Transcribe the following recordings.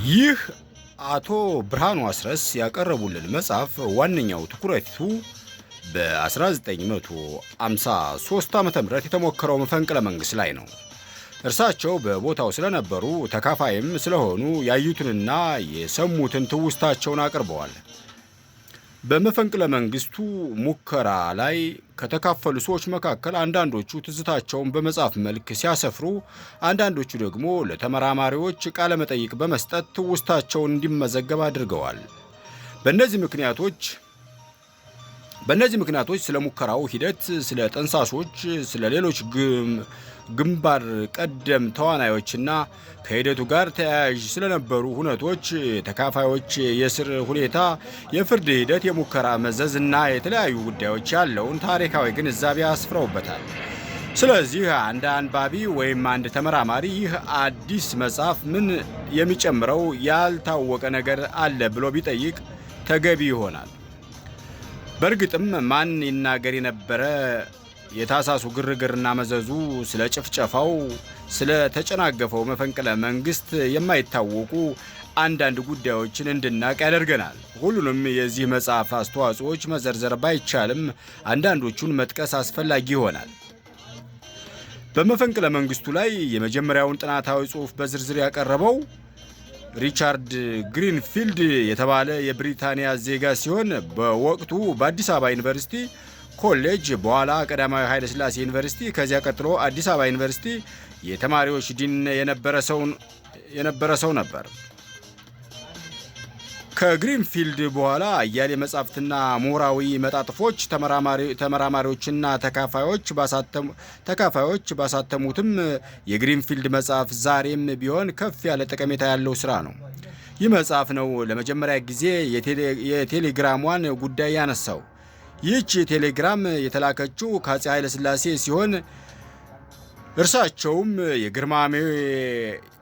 ይህ አቶ ብርሃኑ አስረስ ያቀረቡልን መጽሐፍ ዋነኛው ትኩረቱ በ1953 ዓ.ም የተሞከረው መፈንቅለ መንግስት ላይ ነው። እርሳቸው በቦታው ስለነበሩ ተካፋይም ስለሆኑ ያዩትንና የሰሙትን ትውስታቸውን አቅርበዋል። በመፈንቅለ መንግስቱ ሙከራ ላይ ከተካፈሉ ሰዎች መካከል አንዳንዶቹ ትዝታቸውን በመጽሐፍ መልክ ሲያሰፍሩ፣ አንዳንዶቹ ደግሞ ለተመራማሪዎች ቃለ መጠይቅ በመስጠት ትውስታቸውን እንዲመዘገብ አድርገዋል። በእነዚህ ምክንያቶች ስለ ሙከራው ሂደት፣ ስለ ጠንሳሾች፣ ስለ ሌሎች ግንባር ቀደም ተዋናዮችና ከሂደቱ ጋር ተያያዥ ስለነበሩ ሁነቶች፣ ተካፋዮች የስር ሁኔታ፣ የፍርድ ሂደት፣ የሙከራ መዘዝ እና የተለያዩ ጉዳዮች ያለውን ታሪካዊ ግንዛቤ አስፍረውበታል። ስለዚህ አንድ አንባቢ ወይም አንድ ተመራማሪ ይህ አዲስ መጽሐፍ ምን የሚጨምረው ያልታወቀ ነገር አለ ብሎ ቢጠይቅ ተገቢ ይሆናል። በእርግጥም ማን ይናገር የነበረ የታሳሱ ግርግርና መዘዙ፣ ስለ ጭፍጨፋው፣ ስለ ተጨናገፈው መፈንቅለ መንግስት የማይታወቁ አንዳንድ ጉዳዮችን እንድናቅ ያደርገናል። ሁሉንም የዚህ መጽሐፍ አስተዋጽኦች መዘርዘር ባይቻልም አንዳንዶቹን መጥቀስ አስፈላጊ ይሆናል። በመፈንቅለ መንግስቱ ላይ የመጀመሪያውን ጥናታዊ ጽሑፍ በዝርዝር ያቀረበው ሪቻርድ ግሪንፊልድ የተባለ የብሪታንያ ዜጋ ሲሆን በወቅቱ በአዲስ አበባ ዩኒቨርሲቲ ኮሌጅ፣ በኋላ ቀዳማዊ ኃይለ ሥላሴ ዩኒቨርሲቲ፣ ከዚያ ቀጥሎ አዲስ አበባ ዩኒቨርሲቲ የተማሪዎች ዲን የነበረ ሰው ነበር። ከግሪንፊልድ በኋላ አያሌ መጻሕፍትና ምሁራዊ መጣጥፎች ተመራማሪዎችና ተካፋዮች ባሳተሙትም የግሪንፊልድ መጽሐፍ ዛሬም ቢሆን ከፍ ያለ ጠቀሜታ ያለው ሥራ ነው። ይህ መጽሐፍ ነው ለመጀመሪያ ጊዜ የቴሌግራሟን ጉዳይ ያነሳው። ይህች ቴሌግራም የተላከችው ከአፄ ኃይለ ሥላሴ ሲሆን እርሳቸውም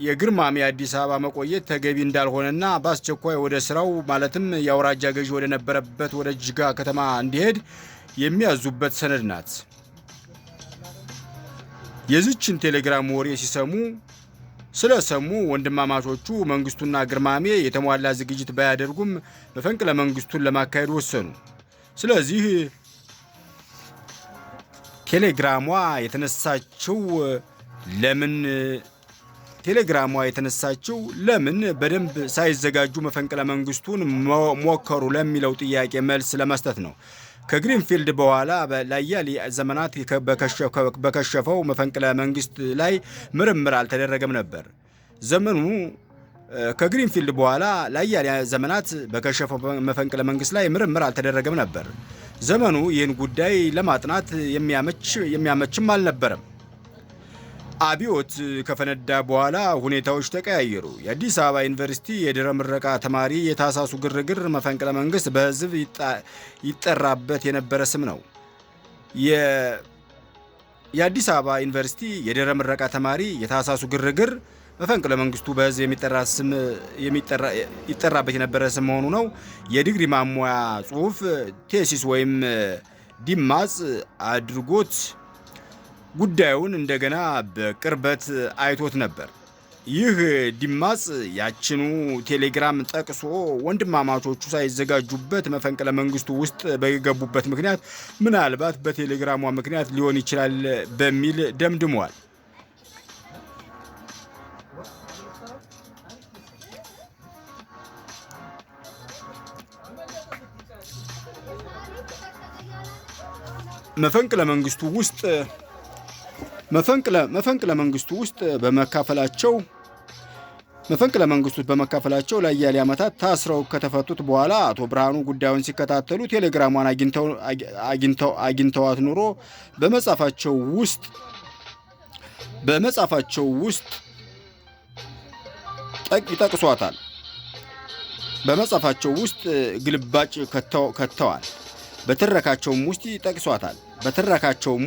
የግርማሜ አዲስ አበባ መቆየት ተገቢ እንዳልሆነና በአስቸኳይ ወደ ስራው ማለትም የአውራጃ ገዢ ወደ ነበረበት ወደ ጅጋ ከተማ እንዲሄድ የሚያዙበት ሰነድ ናት። የዚችን ቴሌግራም ወሬ ስለሰሙ ወንድማማቾቹ መንግስቱና ግርማሜ የተሟላ ዝግጅት ባያደርጉም መፈንቅለ መንግስቱን ለማካሄድ ወሰኑ። ስለዚህ ቴሌግራሟ የተነሳችው ለምን በደንብ ሳይዘጋጁ መፈንቅለ መንግስቱን ሞከሩ ለሚለው ጥያቄ መልስ ለመስጠት ነው። ከግሪንፊልድ በኋላ ለአያሌ ዘመናት በከሸፈው መፈንቅለ መንግስት ላይ ምርምር አልተደረገም ነበር። ከግሪንፊልድ በኋላ ለአያሌ ዘመናት በከሸፈው መፈንቅለ መንግስት ላይ ምርምር አልተደረገም ነበር። ዘመኑ ይህን ጉዳይ ለማጥናት የሚያመችም አልነበረም። አብዮት ከፈነዳ በኋላ ሁኔታዎች ተቀያየሩ። የአዲስ አበባ ዩኒቨርሲቲ የድህረ ምረቃ ተማሪ የታሳሱ ግርግር መፈንቅለ መንግስት በህዝብ ይጠራበት የነበረ ስም ነው። የአዲስ አበባ ዩኒቨርሲቲ የድህረ ምረቃ ተማሪ የታሳሱ ግርግር መፈንቅለ መንግስቱ በህዝብ ይጠራበት የነበረ ስም መሆኑ ነው። የዲግሪ ማሟያ ጽሑፍ ቴሲስ ወይም ዲማጽ አድርጎት ጉዳዩን እንደገና በቅርበት አይቶት ነበር። ይህ ዲማጽ ያችኑ ቴሌግራም ጠቅሶ ወንድማማቾቹ ሳይዘጋጁበት መፈንቅለ መንግስቱ ውስጥ በገቡበት ምክንያት ምናልባት በቴሌግራሟ ምክንያት ሊሆን ይችላል በሚል ደምድሟል። መፈንቅለ መንግስቱ ውስጥ በመካፈላቸው ለአያሌ ዓመታት ታስረው ከተፈቱት በኋላ አቶ ብርሃኑ ጉዳዩን ሲከታተሉ ቴሌግራሟን አግኝተዋት ኑሮ በመጻፋቸው ውስጥ ይጠቅሷታል። በመጻፋቸው ውስጥ ግልባጭ ከተዋል። በትረካቸውም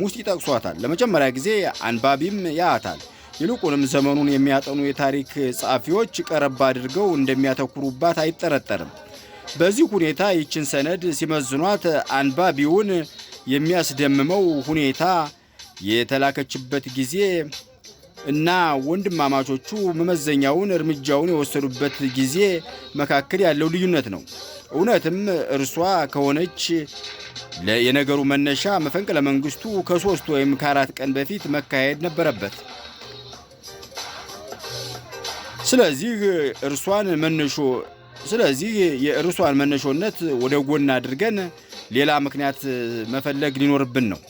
ውስጥ ይጠቅሷታል። ለመጀመሪያ ጊዜ አንባቢም ያያታል። ይልቁንም ዘመኑን የሚያጠኑ የታሪክ ጸሐፊዎች ቀረብ አድርገው እንደሚያተኩሩባት አይጠረጠርም። በዚህ ሁኔታ ይችን ሰነድ ሲመዝኗት አንባቢውን የሚያስደምመው ሁኔታ የተላከችበት ጊዜ እና ወንድማማቾቹ መመዘኛውን እርምጃውን የወሰዱበት ጊዜ መካከል ያለው ልዩነት ነው። እውነትም እርሷ ከሆነች የነገሩ መነሻ መፈንቅለ መንግስቱ ከ3 ወይም ከ4 ቀን በፊት መካሄድ ነበረበት። ስለዚህ የእርሷን መነሾነት ወደ ጎን አድርገን ሌላ ምክንያት መፈለግ ሊኖርብን ነው።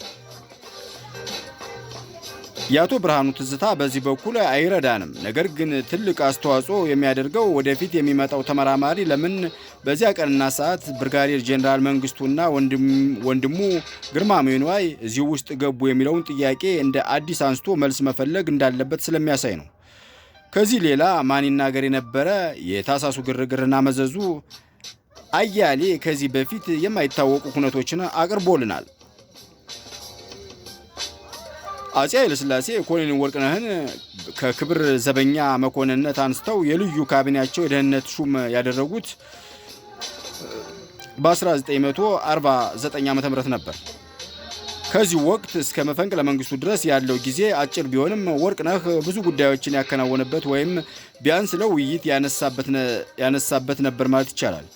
የአቶ ብርሃኑ ትዝታ በዚህ በኩል አይረዳንም። ነገር ግን ትልቅ አስተዋጽኦ የሚያደርገው ወደፊት የሚመጣው ተመራማሪ ለምን በዚያ ቀንና ሰዓት ብርጋዴር ጄኔራል መንግስቱና ወንድሙ ግርማሜ ነዋይ እዚህ ውስጥ ገቡ የሚለውን ጥያቄ እንደ አዲስ አንስቶ መልስ መፈለግ እንዳለበት ስለሚያሳይ ነው። ከዚህ ሌላ ማን ይናገር የነበረ የታሳሱ ግርግርና መዘዙ አያሌ ከዚህ በፊት የማይታወቁ ሁነቶችን አቅርቦልናል። አፄ ኃይለ ሥላሴ ኮሎኔል ወርቅነህን ከክብር ዘበኛ መኮንንነት አንስተው የልዩ ካቢኔያቸው የደህንነት ሹም ያደረጉት በ1949 ዓ.ም ነበር። ከዚህ ወቅት እስከ መፈንቅለ መንግስቱ ድረስ ያለው ጊዜ አጭር ቢሆንም ወርቅነህ ብዙ ጉዳዮችን ያከናወነበት ወይም ቢያንስ ለውይይት ያነሳበት ነበር ማለት ይቻላል።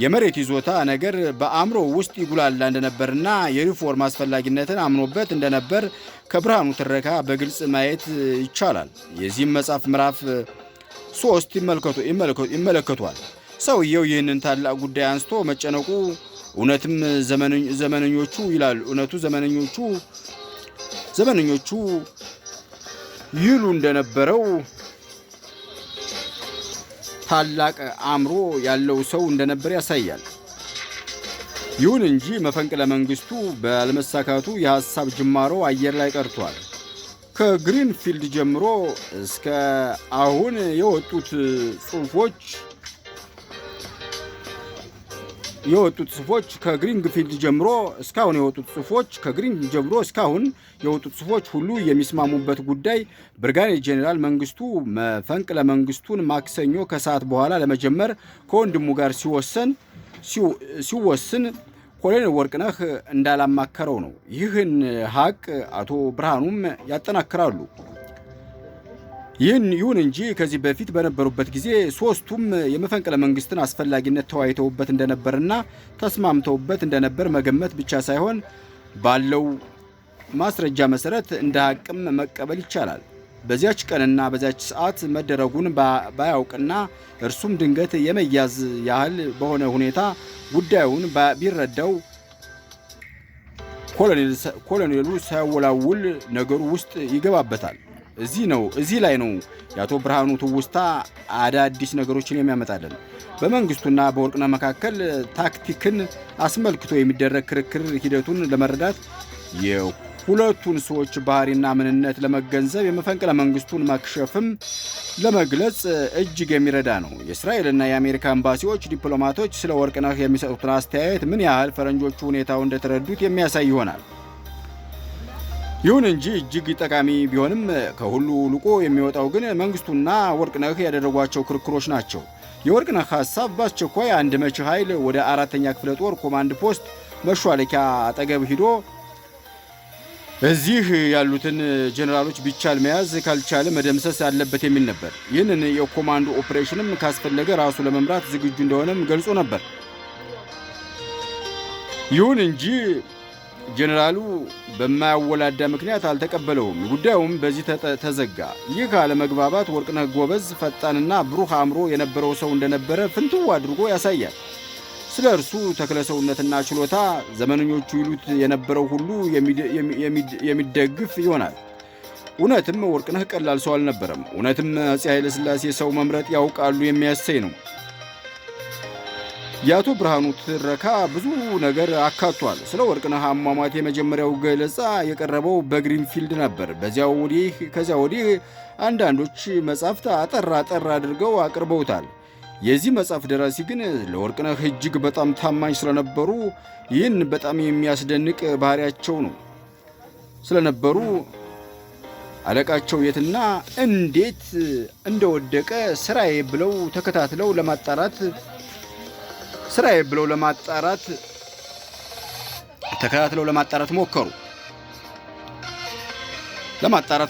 የመሬት ይዞታ ነገር በአእምሮ ውስጥ ይጉላላ እንደነበርና የሪፎርም አስፈላጊነትን አምኖበት እንደነበር ከብርሃኑ ትረካ በግልጽ ማየት ይቻላል። የዚህም መጽሐፍ ምዕራፍ 3 ይመለከቷል። ሰውየው ይህንን ታላቅ ጉዳይ አንስቶ መጨነቁ እውነትም ዘመነኞቹ ይላሉ ዘመነኞቹ ይሉ እንደነበረው ታላቅ አእምሮ ያለው ሰው እንደነበር ያሳያል። ይሁን እንጂ መፈንቅለ መንግስቱ ባለመሳካቱ የሐሳብ ጅማሮ አየር ላይ ቀርቷል። ከግሪንፊልድ ጀምሮ እስከ አሁን የወጡት ጽሑፎች ከግሪንፊልድ ጀምሮ እስካሁን የወጡት ጽሑፎች ሁሉ የሚስማሙበት ጉዳይ ብርጋዴር ጄኔራል መንግስቱ መፈንቅለ መንግስቱን ማክሰኞ ከሰዓት በኋላ ለመጀመር ከወንድሙ ጋር ሲወስን ኮሎኔል ወርቅነህ እንዳላማከረው ነው። ይህን ሀቅ አቶ ብርሃኑም ያጠናክራሉ። ይሁን እንጂ ከዚህ በፊት በነበሩበት ጊዜ ሶስቱም የመፈንቅለ መንግስትን አስፈላጊነት ተወያይተውበት እንደነበርና ተስማምተውበት እንደነበር መገመት ብቻ ሳይሆን ባለው ማስረጃ መሰረት እንደ ሀቅም መቀበል ይቻላል። በዚያች ቀንና በዚያች ሰዓት መደረጉን ባያውቅና እርሱም ድንገት የመያዝ ያህል በሆነ ሁኔታ ጉዳዩን ቢረዳው ኮሎኔሉ ሳያወላውል ነገሩ ውስጥ ይገባበታል። እዚህ ላይ ነው የአቶ ብርሃኑ ትውስታ አዳዲስ ነገሮችን የሚያመጣልን። በመንግስቱና በወርቅነህ መካከል ታክቲክን አስመልክቶ የሚደረግ ክርክር ሂደቱን ለመረዳት የሁለቱን ሰዎች ባህሪና ምንነት ለመገንዘብ የመፈንቅለ መንግስቱን መክሸፍም ለመግለጽ እጅግ የሚረዳ ነው። የእስራኤልና የአሜሪካ ኤምባሲዎች ዲፕሎማቶች ስለ ወርቅነህ የሚሰጡትን አስተያየት ምን ያህል ፈረንጆቹ ሁኔታው እንደተረዱት የሚያሳይ ይሆናል። ይሁን እንጂ እጅግ ጠቃሚ ቢሆንም ከሁሉ ልቆ የሚወጣው ግን መንግስቱና ወርቅነህ ያደረጓቸው ክርክሮች ናቸው። የወርቅነህ ሐሳብ በአስቸኳይ አንድ መቺ ኃይል ወደ 4ኛ ክፍለ ጦር ኮማንድ ፖስት መሿለኪያ አጠገብ ሂዶ እዚህ ያሉትን ጄኔራሎች ቢቻል መያዝ ካልቻለ መደምሰስ አለበት የሚል ነበር። ይህንን የኮማንዶ ኦፕሬሽንም ካስፈለገ ራሱ ለመምራት ዝግጁ እንደሆነም ገልጾ ነበር። ይሁን እንጂ ጄኔራሉ በማያወላዳ ምክንያት አልተቀበለውም። ጉዳዩም በዚህ ተዘጋ። ይህ ካለመግባባት ወርቅነህ ጎበዝ፣ ፈጣንና ብሩህ አእምሮ የነበረው ሰው እንደነበረ ፍንትው አድርጎ ያሳያል። ስለ እርሱ ተክለሰውነትና ችሎታ ዘመነኞቹ ይሉት የነበረው ሁሉ የሚደግፍ ይሆናል። እውነትም ወርቅነህ ቀላል ሰው አልነበረም። እውነትም አፄ ኃይለ ሥላሴ ሰው መምረጥ ያውቃሉ የሚያሰኝ ነው። የአቶ ብርሃኑ ትረካ ብዙ ነገር አካቷል። ስለ ወርቅነህ አሟሟት የመጀመሪያው ገለጻ የቀረበው በግሪንፊልድ ነበር። ከዚያ ወዲህ አንዳንዶች መጻሕፍት አጠር አድርገው አቅርበውታል። የዚህ መጽሐፍ ደራሲ ግን ለወርቅነህ እጅግ በጣም ታማኝ ስለነበሩ ይህን በጣም የሚያስደንቅ ባህሪያቸው ነው ስለነበሩ አለቃቸው የትና እንዴት እንደወደቀ ስራዬ ብለው ተከታትለው ለማጣራት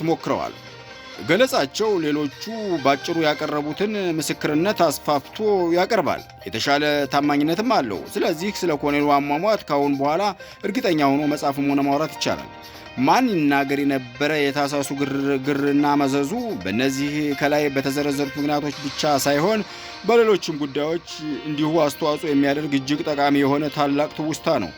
ሞክረዋል። ገለጻቸው ሌሎቹ ባጭሩ ያቀረቡትን ምስክርነት አስፋፍቶ ያቀርባል። የተሻለ ታማኝነትም አለው። ስለዚህ ስለ ኮሎኔሉ አሟሟት ካሁን በኋላ እርግጠኛ ሆኖ መጻፍም ሆነ ማውራት ይቻላል። ማን ይናገር የነበረ የታሳሱ ግርግርና መዘዙ በእነዚህ ከላይ በተዘረዘሩት ምክንያቶች ብቻ ሳይሆን በሌሎችም ጉዳዮች እንዲሁ አስተዋጽኦ የሚያደርግ እጅግ ጠቃሚ የሆነ ታላቅ ትውስታ ነው።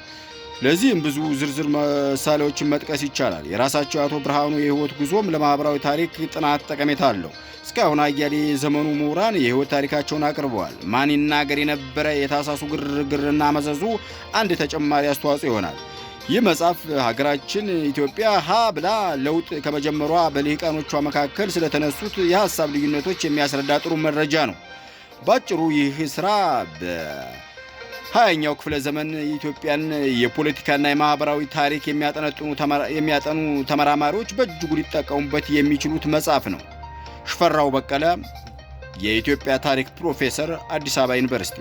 ለዚህም ብዙ ዝርዝር ምሳሌዎችን መጥቀስ ይቻላል። የራሳቸው አቶ ብርሃኑ የህይወት ጉዞም ለማህበራዊ ታሪክ ጥናት ጠቀሜታ አለው። እስካሁን አያሌ የዘመኑ ምሁራን የህይወት ታሪካቸውን አቅርበዋል። ማን ይናገር የነበረ የታሳሱ ግርግርና መዘዙ አንድ ተጨማሪ አስተዋጽኦ ይሆናል። ይህ መጽሐፍ ሀገራችን ኢትዮጵያ ሀ ብላ ለውጥ ከመጀመሯ በልሂቃኖቿ መካከል ስለተነሱት የሐሳብ ልዩነቶች የሚያስረዳ ጥሩ መረጃ ነው። ባጭሩ ይህ ሥራ በ20ኛው ክፍለ ዘመን የኢትዮጵያን የፖለቲካና የማህበራዊ ታሪክ የሚያጠኑ ተመራማሪዎች በእጅጉ ሊጠቀሙበት የሚችሉት መጽሐፍ ነው። ሽፈራው በቀለ፣ የኢትዮጵያ ታሪክ ፕሮፌሰር፣ አዲስ አበባ ዩኒቨርሲቲ